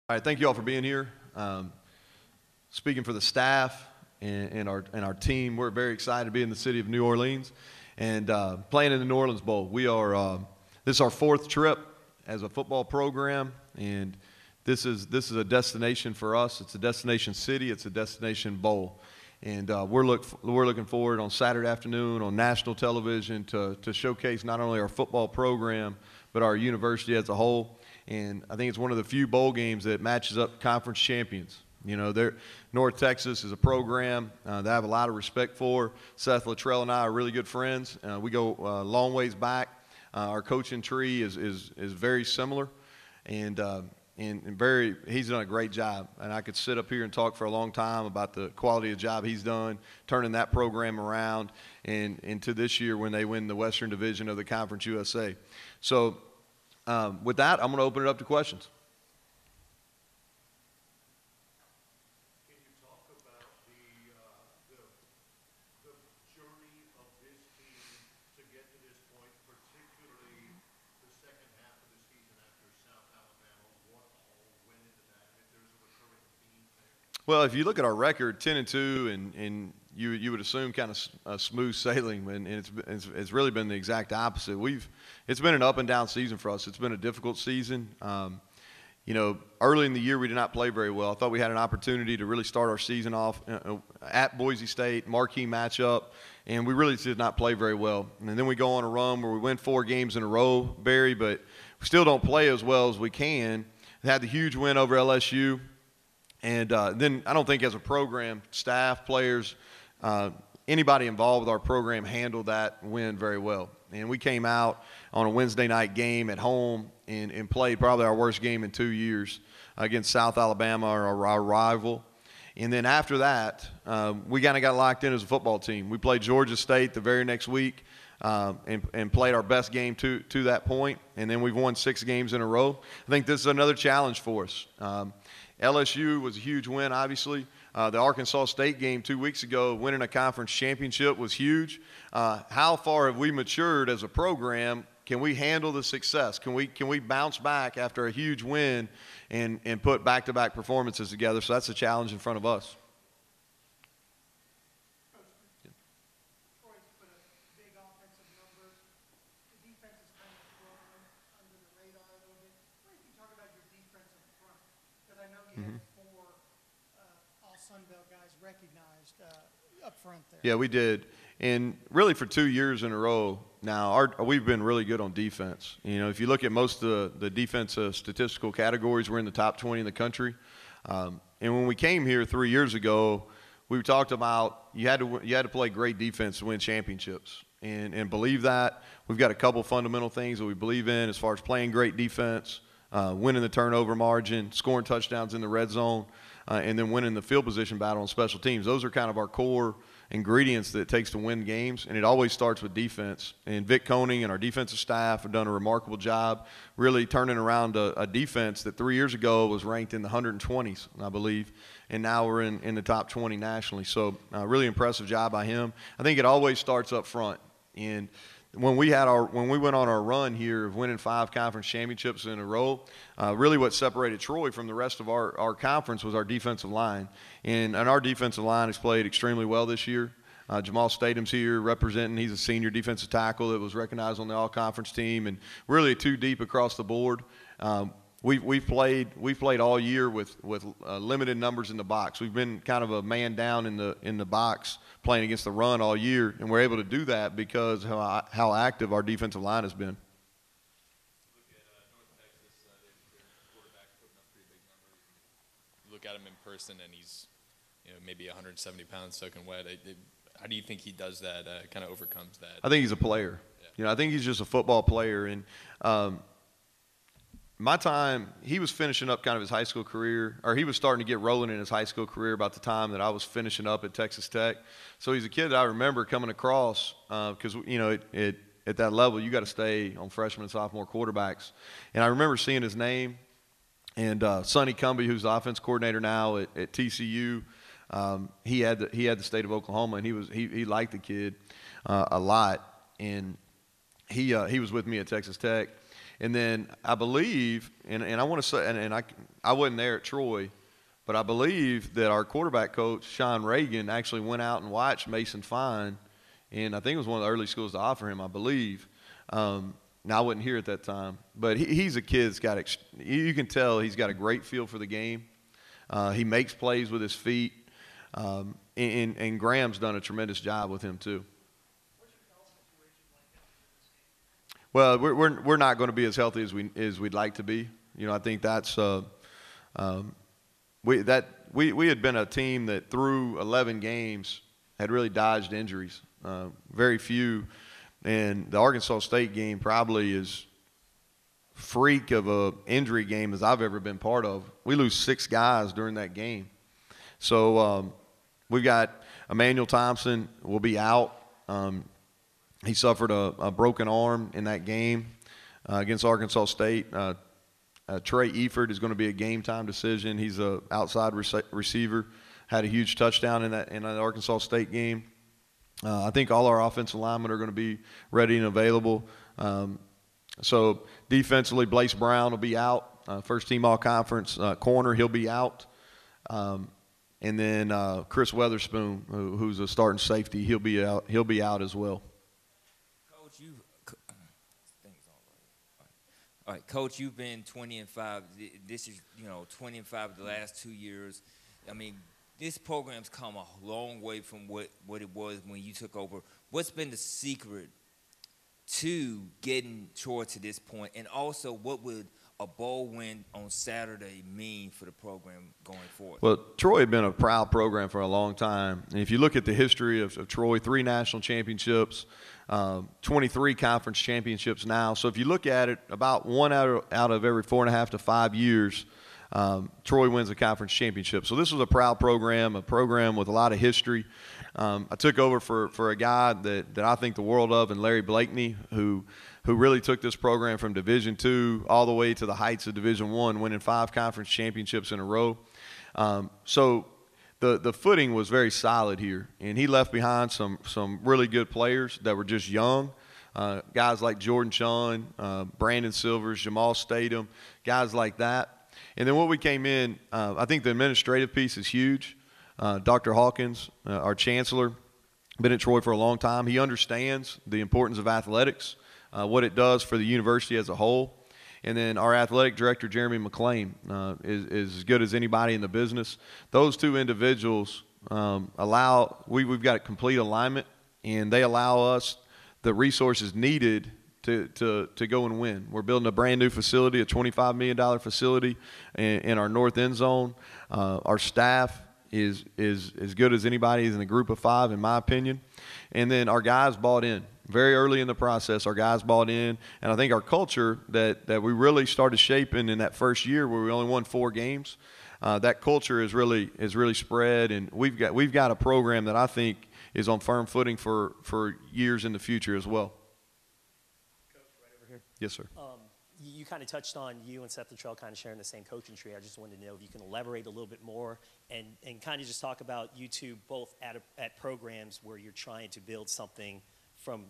All right, thank you all for being here. Speaking for the staff and our team, we're very excited to be in the city of New Orleans and playing in the New Orleans Bowl. This is our fourth trip as a football program, and this is a destination for us. It's a destination city. It's a destination bowl, and we're looking forward on Saturday afternoon on national television to showcase not only our football program but our university as a whole. And I think it's one of the few bowl games that matches up conference champions. You know, North Texas is a program that I have a lot of respect for. Seth Luttrell and I are really good friends. We go a long ways back. Our coaching tree is very similar, and he's done a great job. And I could sit up here and talk for a long time about the quality of job he's done, turning that program around and into this year when they win the Western Division of the Conference USA. So with that, I'm going to open it up to questions. Can you talk about the journey of this team to get to this point, particularly the second half of the season after South Alabama? What all went into that, and if there's a recurring theme there? Well, if you look at our record, 10-2, and you would assume kind of smooth sailing, and it's really been the exact opposite. It's been an up and down season for us. It's been a difficult season. Early in the year we did not play very well. I thought we had an opportunity to really start our season off at Boise State, marquee matchup, and we really did not play very well. And then we go on a run where we win 4 games in a row, Barry, but we still don't play as well as we can. We had the huge win over LSU. And then I don't think as a program, staff, players, anybody involved with our program handled that win very well. And we came out on a Wednesday night game at home and played probably our worst game in 2 years against South Alabama, our rival. And then after that, we kind of got locked in as a football team. We played Georgia State the very next week and played our best game to that point. And then we've won 6 games in a row. I think this is another challenge for us. LSU was a huge win, obviously. The Arkansas State game 2 weeks ago, winning a conference championship, was huge. How far have we matured as a program? Can we handle the success? Can we bounce back after a huge win and put back-to-back performances together? So that's a challenge in front of us. Troy's put a big offensive number. The defense is kind of thrown under the radar a little bit. What if you talk about your defense up front? Because I know you had 4 all Sun Belt guys recognized up front there. Yeah, we did. And really for 2 years in a row now, we've been really good on defense. You know, if you look at most of the defensive statistical categories, we're in the top 20 in the country. And when we came here 3 years ago, we talked about you had to play great defense to win championships. And believe that. We've got a couple fundamental things that we believe in as far as playing great defense, winning the turnover margin, scoring touchdowns in the red zone, and then winning the field position battle on special teams. Those are kind of our core ingredients that it takes to win games, and it always starts with defense. And Vic Koenig and our defensive staff have done a remarkable job really turning around a defense that 3 years ago was ranked in the 120s, I believe, and now we're in the top 20 nationally. So really impressive job by him. I think it always starts up front. And when we went on our run here of winning 5 conference championships in a row, really what separated Troy from the rest of our conference was our defensive line. And our defensive line has played extremely well this year. Jamal Stathem's here representing. He's a senior defensive tackle that was recognized on the all-conference team, and really 2 deep across the board. We've played all year with limited numbers in the box. We've been kind of a man down in the box playing against the run all year, and we're able to do that because how active our defensive line has been. Look at North Texas, their quarterback's putting up pretty big numbers. You look at him in person, and he's maybe 170 pounds soaking wet. How do you think he does that? Kind of overcomes that? I think he's a player. Yeah. I think he's just a football player, and my time, he was finishing up kind of his high school career, or he was starting to get rolling in his high school career about the time that I was finishing up at Texas Tech. So he's a kid that I remember coming across because, at that level, you got to stay on freshman and sophomore quarterbacks. And I remember seeing his name, and Sonny Cumbie, who's the offense coordinator now at TCU, he had the state of Oklahoma, and he liked the kid a lot. And he was with me at Texas Tech. And then I believe, and I want to say, and I wasn't there at Troy, but I believe that our quarterback coach, Sean Reagan, actually went out and watched Mason Fine, and I think it was one of the early schools to offer him, I believe. Now, I wasn't here at that time, but he's a kid that's got – you can tell he's got a great feel for the game. He makes plays with his feet, and Graham's done a tremendous job with him too. Well, we're not going to be as healthy as we'd like to be. You know, I think that's we had been a team that through 11 games had really dodged injuries. Very few. And the Arkansas State game probably is freak of a injury game as I've ever been part of. We lose 6 guys during that game. So we've got Emmanuel Thompson will be out. He suffered a broken arm in that game against Arkansas State. Trey Eford is going to be a game-time decision. He's an outside receiver. Had a huge touchdown in that Arkansas State game. I think all our offensive linemen are going to be ready and available. So defensively, Blaise Brown will be out. First team all-conference corner, he'll be out. And then Chris Weatherspoon, who's a starting safety, he'll be out. He'll be out as well. All right, Coach, you've been 20-5. This is 20-5 the last 2 years. I mean, this program's come a long way from what it was when you took over. What's been the secret to getting Troy to this point? And also, what would a bowl win on Saturday mean for the program going forward? Well, Troy had been a proud program for a long time. And if you look at the history of Troy, 3 national championships, 23 conference championships now. So if you look at it, about 1 out of every 4.5 to 5 years, Troy wins a conference championship. So this was a proud program, a program with a lot of history. I took over for a guy that I think the world of, and Larry Blakeney, who really took this program from Division II all the way to the heights of Division I, winning 5 conference championships in a row. So the footing was very solid here, and he left behind some really good players that were just young. Guys like Jordan Chun, Brandon Silvers, Jamal Statham, guys like that. And then what we came in, I think the administrative piece is huge. Dr. Hawkins, our chancellor, been at Troy for a long time. He understands the importance of athletics, what it does for the university as a whole. And then our athletic director, Jeremy McClain, is as good as anybody in the business. Those 2 individuals we've got complete alignment, and they allow us the resources needed to go and win. We're building a brand new facility, a $25 million facility in our north end zone. Our staff is as good as anybody in the group of 5, in my opinion. And then our guys bought in. Very early in the process, our guys bought in. And I think our culture that we really started shaping in that first year where we only won 4 games, that culture is really spread. And we've got a program that I think is on firm footing for years in the future as well. Yes, sir. You kind of touched on you and Seth Luttrell kind of sharing the same coaching tree. I just wanted to know if you can elaborate a little bit more and kind of just talk about you two both at programs where you're trying to build something from,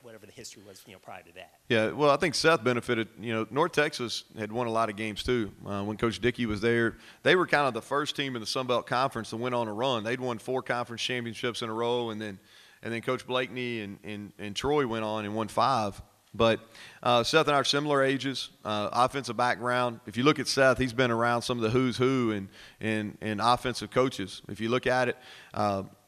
whatever the history was, prior to that. Yeah, well, I think Seth benefited. North Texas had won a lot of games too. When Coach Dickey was there, they were kind of the first team in the Sun Belt Conference that went on a run. They'd won 4 conference championships in a row, and then Coach Blakeney and Troy went on and won 5. But Seth and I are similar ages, offensive background. If you look at Seth, he's been around some of the who's who and offensive coaches. If you look at it,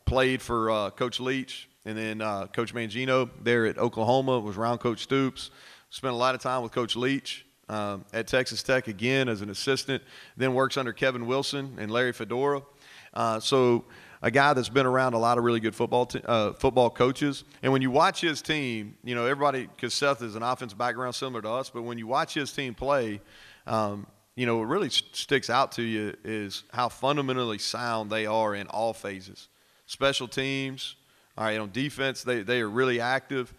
played for Coach Leach and then Coach Mangino there at Oklahoma, was around Coach Stoops. Spent a lot of time with Coach Leach at Texas Tech again as an assistant. Then works under Kevin Wilson and Larry Fedora. So a guy that's been around a lot of really good football coaches. And when you watch his team, everybody, because Seth is an offensive background similar to us, but when you watch his team play, what really sticks out to you is how fundamentally sound they are in all phases. Special teams, all right, on defense, they are really active.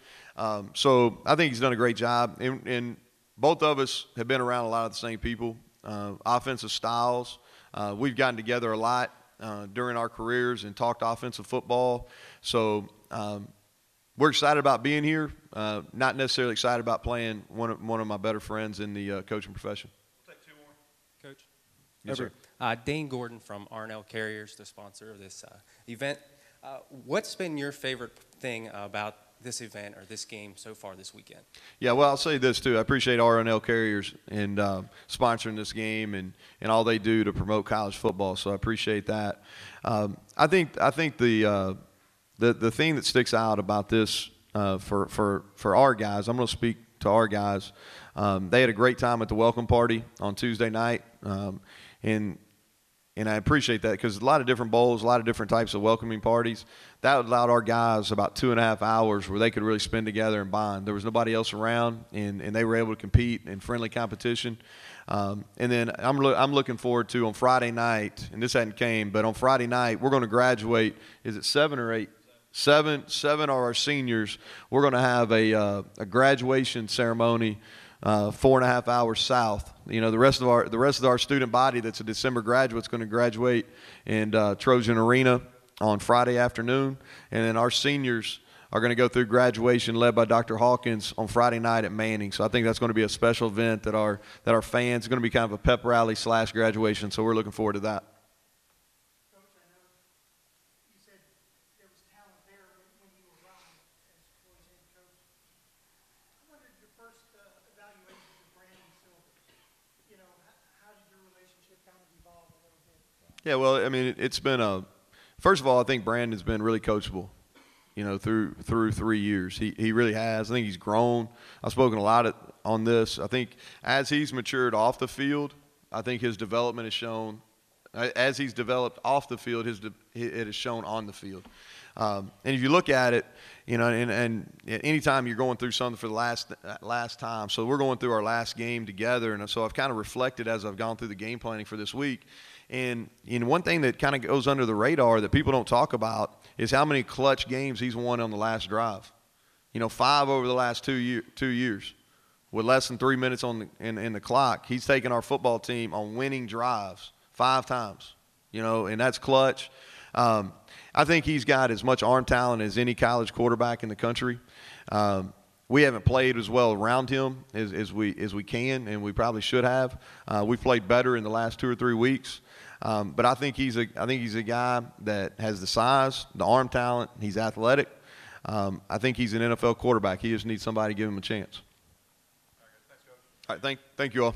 So I think he's done a great job. And both of us have been around a lot of the same people, offensive styles. We've gotten together a lot during our careers and talked offensive football. So we're excited about being here. Not necessarily excited about playing one of my better friends in the coaching profession. We'll take two more. Coach? Yes, sir. Dane Gordon from R&L Carriers, the sponsor of this event. What's been your favorite thing about this event or this game so far this weekend? Yeah, well, I'll say this too. I appreciate R&L Carriers and sponsoring this game and all they do to promote college football. So I appreciate that. I think the thing that sticks out about this for our guys, I'm going to speak to our guys. They had a great time at the welcome party on Tuesday night, and I appreciate that because a lot of different bowls, a lot of different types of welcoming parties. That allowed our guys about 2.5 hours where they could really spend together and bond. There was nobody else around, and they were able to compete in friendly competition. And then I'm looking forward to on Friday night, and this hadn't came, but on Friday night we're going to graduate. Is it 7 or 8? Seven are our seniors. We're going to have a graduation ceremony 4.5 hours south. You know, the rest of our student body that's a December graduate is going to graduate in Trojan Arena on Friday afternoon, and then our seniors are going to go through graduation led by Dr. Hawkins on Friday night at Manning. So I think that's going to be a special event that our fans, it's going to be kind of a pep rally / graduation. So we're looking forward to that. Coach, I know you said there was talent there when you arrived as boys head coach. I wondered your first evaluations of Brandon Silvers. You know, how did your relationship kind of evolve a little bit? Yeah, well, I mean, it's been first of all, I think Brandon's been really coachable, you know, through 3 years. He really has. I think he's grown. I've spoken a lot on this. I think as he's matured off the field, I think his development has shown. As he's developed off the field, it has shown on the field. And if you look at it, you know, and anytime you're going through something for the last time, so we're going through our last game together, and so I've kind of reflected as I've gone through the game planning for this week. And one thing that kind of goes under the radar that people don't talk about is how many clutch games he's won on the last drive. You know, 5 over the last 2 years. With less than 3 minutes in the clock, he's taken our football team on winning drives 5 times. You know, and that's clutch. I think he's got as much arm talent as any college quarterback in the country. We haven't played as well around him as we can, and we probably should have. We've played better in the last 2 or 3 weeks. But I think he's a guy that has the size, the arm talent. He's athletic. I think he's an NFL quarterback. He just needs somebody to give him a chance. All right, thanks, Coach. All right, thank you all.